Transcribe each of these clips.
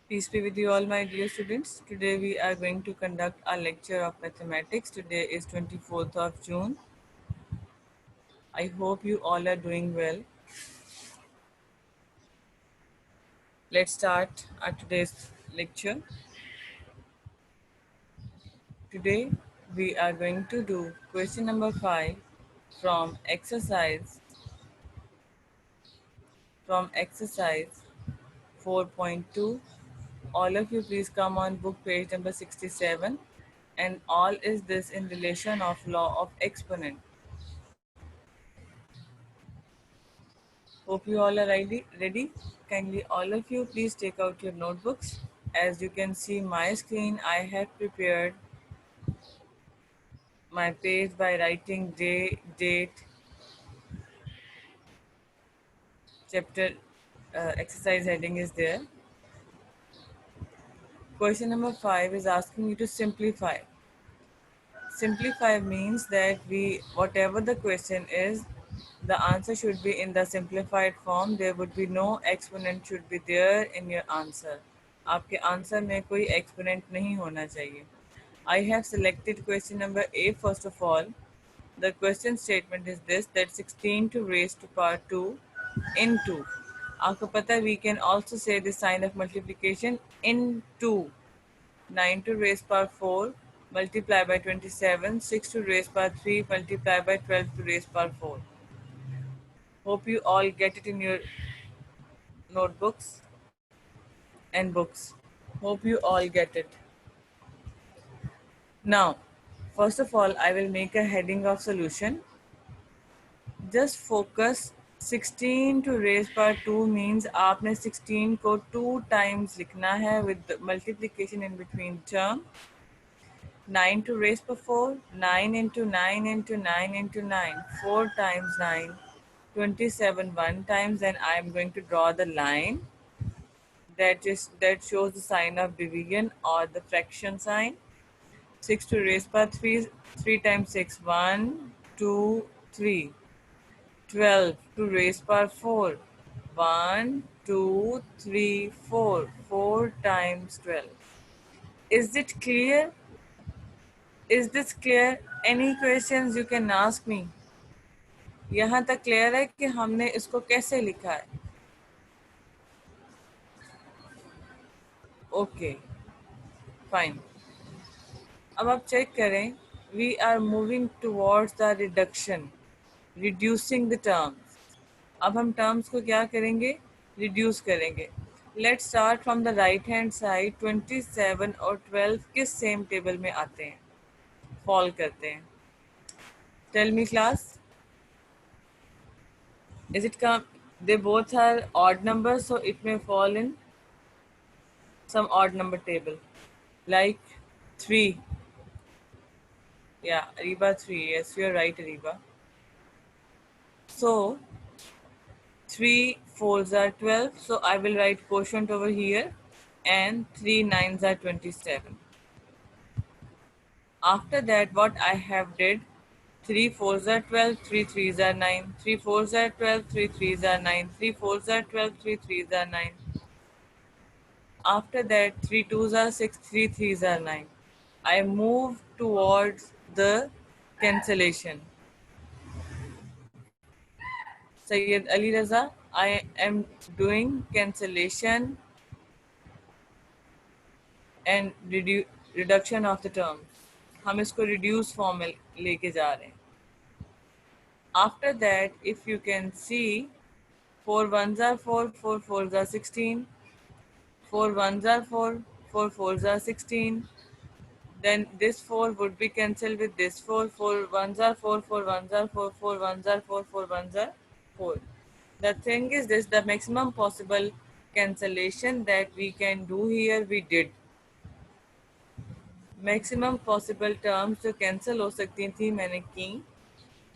Peace be with you all, my dear students. Today we are going to conduct a lecture of mathematics. Today is 24th of June. I hope you all are doing well. Let's start our today's lecture. Today we are going to do question number 5 from exercise 4.2. All of you please come on book page number 67, and all is this in relation of law of exponent. Hope you all are ready. Kindly all of you please take out your notebooks. As you can see my screen, I have prepared my page by writing day, date, chapter, exercise heading is there. Question number 5 is asking you to simplify. Simplify means that whatever the question is, the answer should be in the simplified form. There would be no exponent should be there in your answer. आपके answer में कोई exponent नहीं होना चाहिए. I have selected question number A first of all. The question statement is this, that 16 to raise to power 2 into. आपको पता है we can also say the sign of multiplication into 9 to raise power 4 multiply by 27, 6 to raise power 3 multiply by 12 to raise power 4. Hope you all get it in your notebooks and books. Hope you all get it. Now, first of all, I will make a heading of solution. Just focus. 16 to raise power 2 means आपने 16 को 2 times लिखना है with the multiplication in between term. 9 to raise power 4, 9 into 9 into 9 into 9, 4 times 9, 27 one times, and I am going to draw the line that shows the sign of division or the fraction sign. 6 to raise power 3, 3 times 6, 1, 2, 3. 12 to raise power 4, 1, 2, 3, 4. 4 times 12. Is it clear? Is this clear? Any questions you can ask me? यहाँ तक clear है कि हमने इसको कैसे लिखा है? Okay, fine. अब आप चेक करें. We are moving towards the reduction, reducing the terms. अब हम टर्म्स को क्या करेंगे? रिड्यूस करेंगे. Let's start from the right hand side. 27 और 12 किस सेम टेबल में आते हैं, फॉल करते हैं? Tell me class. Is it come? They both are odd numbers, so it may fall in some odd number table, like 3. Yeah, Ariba 3. Yes, you are right, Ariba. So 3 fours are 12. So I will write quotient over here, and 3 nines are 27. After that, what I have did, 3 fours are 12, 3 threes are 9, 3 fours are 12, 3 threes are 9, 3 fours are 12, 3 threes are 9. After that, 3 twos are 6, 3 threes are 9. I move towards the cancellation. Sayyid Ali Raza, I am doing cancellation and reduction of the terms. हम इसको reduce form में लेके जा रहे हैं. After that, if you can see, 4 ones are 4, 4 fours are 16, 4 ones are 4, 4 fours are 16. Then this 4 would be cancelled with this 4. 4 ones are 4, 4 ones are 4, 4 ones are 4, 4 ones are 4. The thing is this, the maximum possible cancellation that we can do here, we did. Maximum possible terms जो cancel हो सकती थी मैंने की.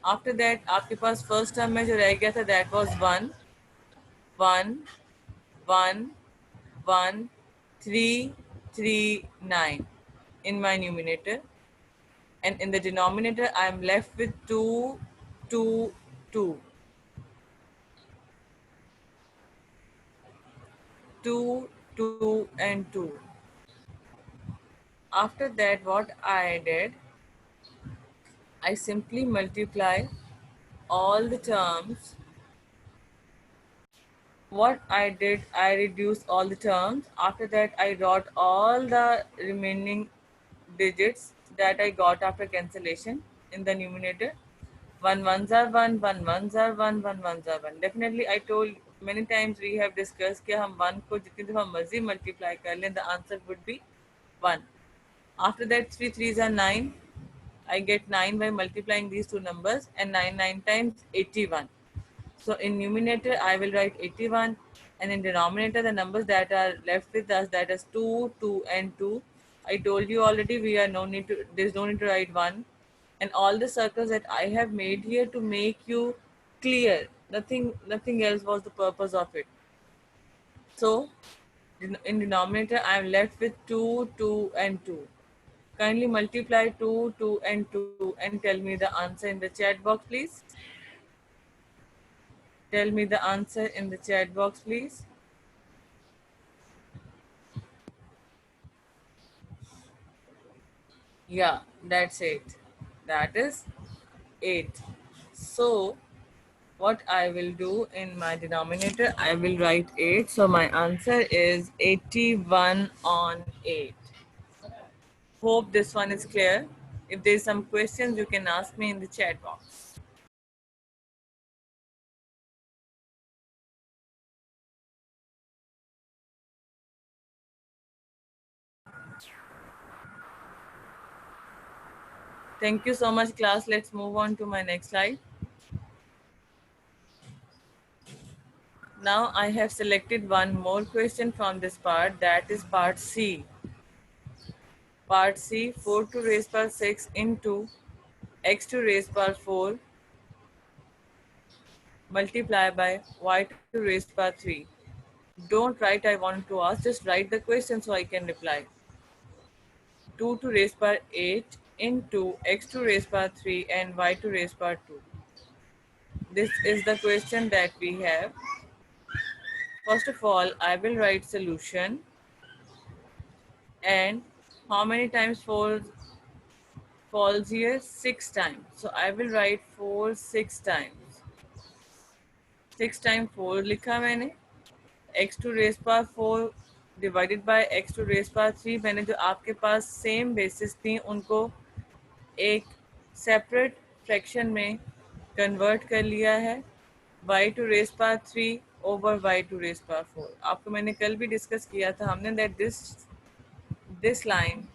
After that, आपके पास first term में जो रह गया था, that was 1, 1, 1, 1, 3, 3, 9 in my numerator. And in the denominator I am left with 2, 2, 2. 2, 2 and 2. After that, what I did, I simply multiply all the terms. What I did, I reduced all the terms. After that, I wrote all the remaining digits that I got after cancellation in the numerator. One ones are one, one ones are one, one ones are one. Definitely, I told many times we have discussed कि हम one को जितनी दफा मर्जी multiply कर लें, the answer would be one. After that, three threes are nine. I get 9 by multiplying these two numbers, and 9 times 81. So in numerator, I will write 81, and in denominator, the numbers that are left with us, that is 2, 2, and 2. I told you already, there's no need to write 1. And all the circles that I have made here to make you clear. Nothing else was the purpose of it. So in denominator, I am left with 2, 2, and 2. Kindly multiply 2, 2, and 2 and tell me the answer in the chat box, please. Tell me the answer in the chat box, please. Yeah, that's it. That is 8. So, what I will do in my denominator, I will write 8. So, my answer is 81 on 8. Hope this one is clear. If there's some questions, you can ask me in the chat box. Thank you so much, class. Let's move on to my next slide. Now I have selected one more question from this part, that is part C. Part C, 4 to raise power 6 into x to raise power 4 multiply by y to raise power 3. Don't write I want to ask, just write the question so I can reply. 2 to raise power 8 into x to raise power 3 and y to raise power 2. This is the question that we have. First of all, I will write solution, and how many times 4 falls here? 6 times. So I will write 4 6 times. 6 times 4 लिखा मैंने. x to raise power 4 divided by x to raise power 3. मैंने जो आपके पास same basis थी उनको एक separate fraction में convert कर लिया है. y to raise power 3 over y to raise power 4. आपको मैंने कल भी डिस्कस किया था हमने that this line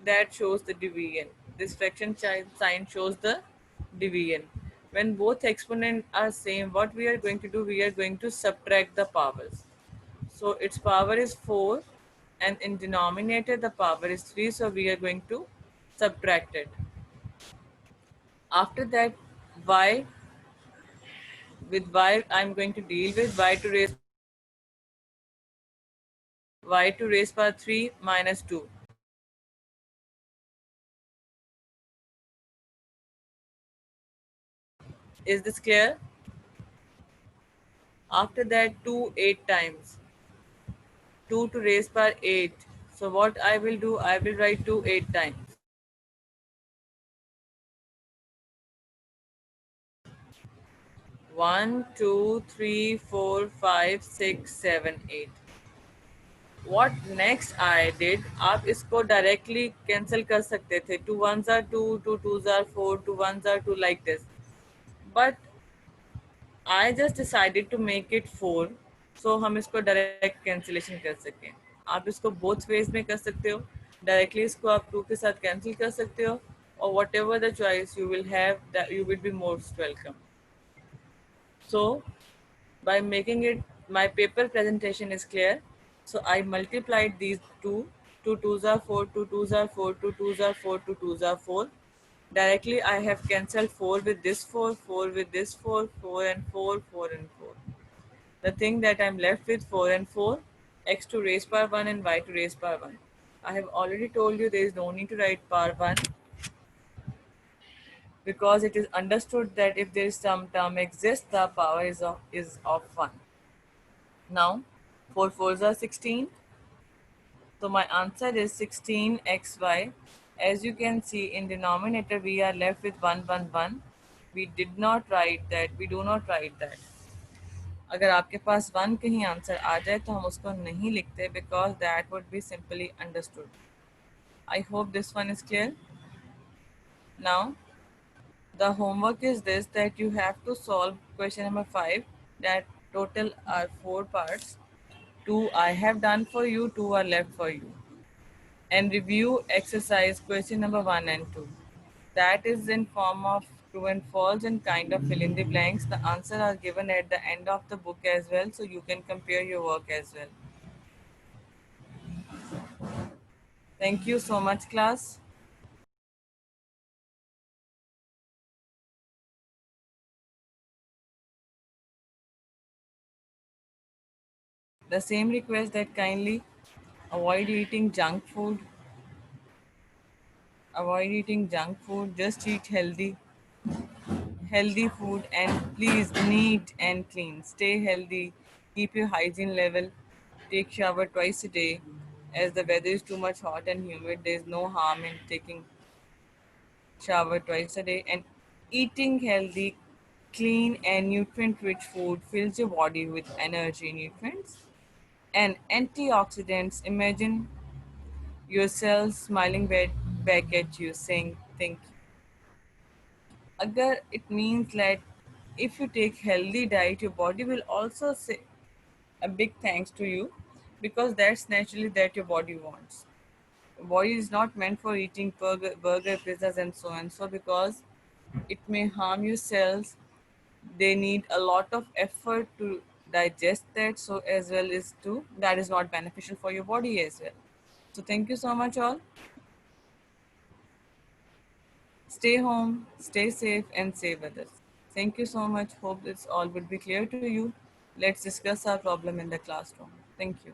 that shows the division. This fraction sign shows the division. When both exponents are same, what we are going to do, we are going to subtract the powers. So its power is 4 and in denominator the power is 3, so we are going to subtract it. After that, y, with y I'm going to deal with y to raise power 3 minus 2. Is this clear? After that, 2 8 times. 2 to raise power 8. So what I will do, I will write 2 8 times. 1 2 3 4 5 6 7 8. What next I did, आप इसको directly cancel कर सकते थे. 2 ones are 2, 2 twos are 4, 2 ones are 2, like this. But I just decided to make it 4, so हम इसको direct cancellation कर सकें. आप इसको both ways में कर सकते हो. Directly इसको आप 2 के साथ cancel कर सकते हो, or whatever the choice you will have, that you will be most welcome. So by making it, my paper presentation is clear. So I multiplied these two. 2 twos are 4, 2 twos are 4, 2 twos are 4, 2 twos are 4. Directly I have cancelled 4 with this 4, 4 with this 4, 4 and 4, 4 and 4. The thing that I'm left with 4 and 4, x to raise power 1 and y to raise power 1. I have already told you there is no need to write power 1, because it is understood that if there is some term exists, the power is of 1. Now, 4 fours are 16. So my answer is 16xy. As you can see in denominator, we are left with 111. We did not write that. We do not write that. अगर आपके पास 1 कहीं answer आ जाए तो हम उसको नहीं लिखते because that would be simply understood. I hope this one is clear. Now, the homework is this, that you have to solve question number 5, that total are 4 parts. 2 I have done for you, 2 are left for you. And review exercise question number 1 and 2. That is in form of true and false and kind of fill in the blanks. The answer are given at the end of the book as well, so you can compare your work as well. Thank you so much, class. The same request that kindly avoid eating junk food. Avoid eating junk food. Just eat healthy food, and please neat and clean. Stay healthy. Keep your hygiene level. Take shower twice a day. As the weather is too much hot and humid, there is no harm in taking shower twice a day. And eating healthy, clean, and nutrient-rich food fills your body with energy, nutrients, and antioxidants. Imagine yourself smiling back at you, saying thank you. Agar it means that if you take healthy diet, your body will also say a big thanks to you, because that's naturally that your body wants. Your body is not meant for eating burger, pizzas, and so because it may harm your cells. They need a lot of effort to digest that, so as well as to that is not beneficial for your body as well. So thank you so much all. Stay home, stay safe, and save others. Thank you so much. Hope this all would be clear to you. Let's discuss our problem in the classroom. Thank you.